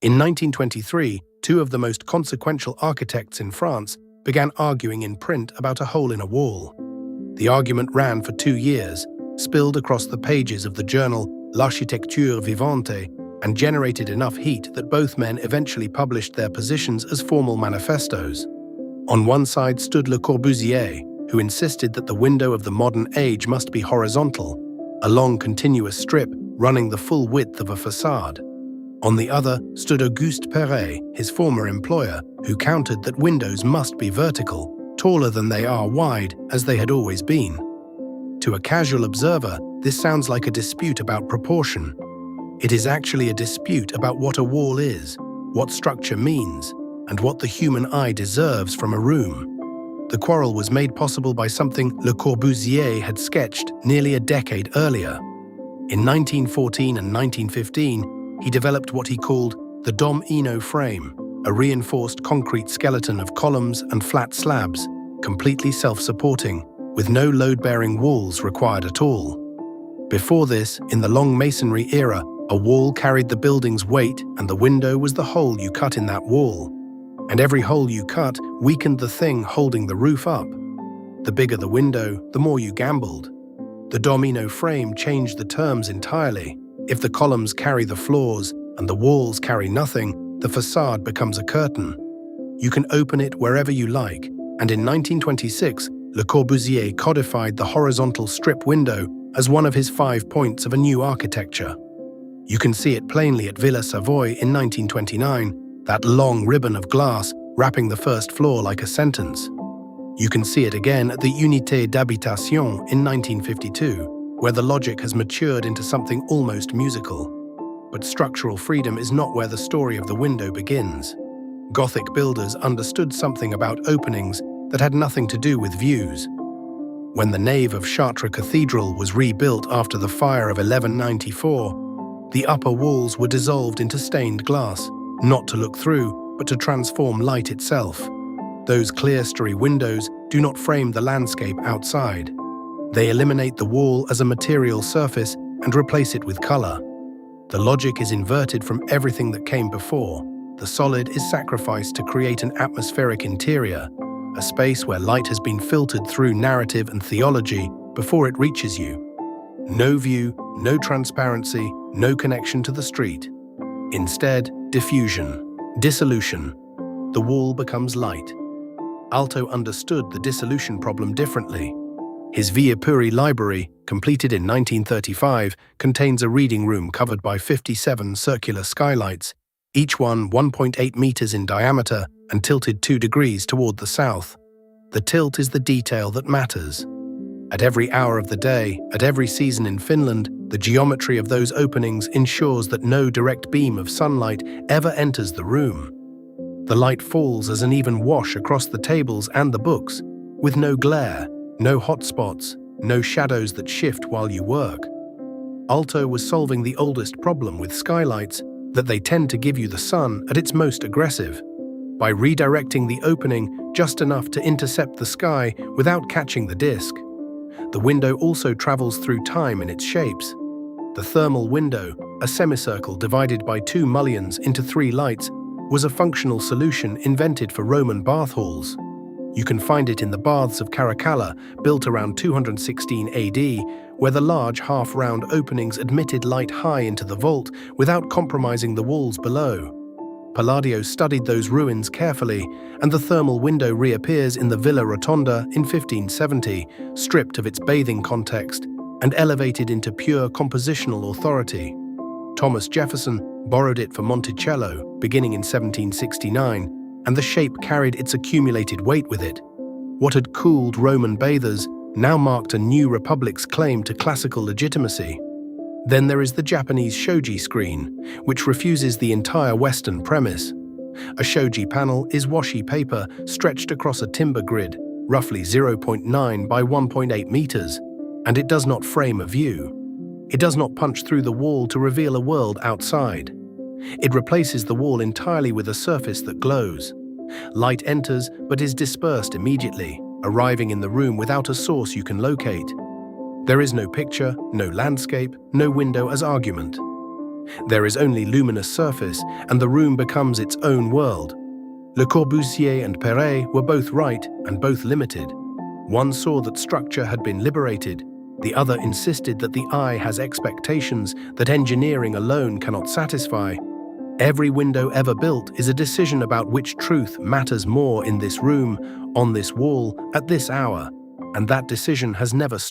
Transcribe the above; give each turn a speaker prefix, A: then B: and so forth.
A: In 1923, two of the most consequential architects in France began arguing in print about a hole in a wall. The argument ran for 2 years, spilled across the pages of the journal L'Architecture Vivante, and generated enough heat that both men eventually published their positions as formal manifestos. On one side stood Le Corbusier, who insisted that the window of the modern age must be horizontal, a long continuous strip running the full width of a facade. On the other stood Auguste Perret, his former employer, who countered that windows must be vertical, taller than they are wide, as they had always been. To a casual observer, this sounds like a dispute about proportion. It is actually a dispute about what a wall is, what structure means, and what the human eye deserves from a room. The quarrel was made possible by something Le Corbusier had sketched nearly a decade earlier. In 1914 and 1915, he developed what he called the Dom-ino frame, a reinforced concrete skeleton of columns and flat slabs, completely self-supporting, with no load-bearing walls required at all. Before this, in the long masonry era, a wall carried the building's weight and the window was the hole you cut in that wall. And every hole you cut weakened the thing holding the roof up. The bigger the window, the more you gambled. The Dom-ino frame changed the terms entirely. If the columns carry the floors and the walls carry nothing, the facade becomes a curtain. You can open it wherever you like, and in 1926, Le Corbusier codified the horizontal strip window as one of his 5 points of a new architecture. You can see it plainly at Villa Savoy in 1929, that long ribbon of glass wrapping the first floor like a sentence. You can see it again at the Unité d'Habitation in 1952, where the logic has matured into something almost musical. But structural freedom is not where the story of the window begins. Gothic builders understood something about openings that had nothing to do with views. When the nave of Chartres Cathedral was rebuilt after the fire of 1194, the upper walls were dissolved into stained glass, not to look through, but to transform light itself. Those clerestory windows do not frame the landscape outside. They eliminate the wall as a material surface and replace it with color. The logic is inverted from everything that came before. The solid is sacrificed to create an atmospheric interior, a space where light has been filtered through narrative and theology before it reaches you. No view, no transparency, no connection to the street. Instead, diffusion, dissolution. The wall becomes light. Alto understood the dissolution problem differently. His Via Puri library, completed in 1935, contains a reading room covered by 57 circular skylights, each one 1.8 meters in diameter and tilted 2 degrees toward the south. The tilt is the detail that matters. At every hour of the day, at every season in Finland, the geometry of those openings ensures that no direct beam of sunlight ever enters the room. The light falls as an even wash across the tables and the books, with no glare, no hot spots, no shadows that shift while you work. Alto was solving the oldest problem with skylights, that they tend to give you the sun at its most aggressive, by redirecting the opening just enough to intercept the sky without catching the disk. The window also travels through time in its shapes. The thermal window, a semicircle divided by 2 mullions into 3 lights, was a functional solution invented for Roman bath halls. You can find it in the baths of Caracalla, built around 216 AD, where the large half-round openings admitted light high into the vault without compromising the walls below. Palladio studied those ruins carefully, and the thermal window reappears in the Villa Rotonda in 1570, stripped of its bathing context and elevated into pure compositional authority. Thomas Jefferson borrowed it for Monticello, beginning in 1769, and the shape carried its accumulated weight with it. What had cooled Roman bathers now marked a new republic's claim to classical legitimacy. Then there is the Japanese shoji screen, which refuses the entire Western premise. A shoji panel is washi paper stretched across a timber grid, roughly 0.9 by 1.8 meters, and it does not frame a view. It does not punch through the wall to reveal a world outside. It replaces the wall entirely with a surface that glows. Light enters but is dispersed immediately, arriving in the room without a source you can locate. There is no picture, no landscape, no window as argument. There is only luminous surface, and the room becomes its own world. Le Corbusier and Perret were both right and both limited. One saw that structure had been liberated. The other insisted that the eye has expectations that engineering alone cannot satisfy. Every window ever built is a decision about which truth matters more in this room, on this wall, at this hour, and that decision has never stopped.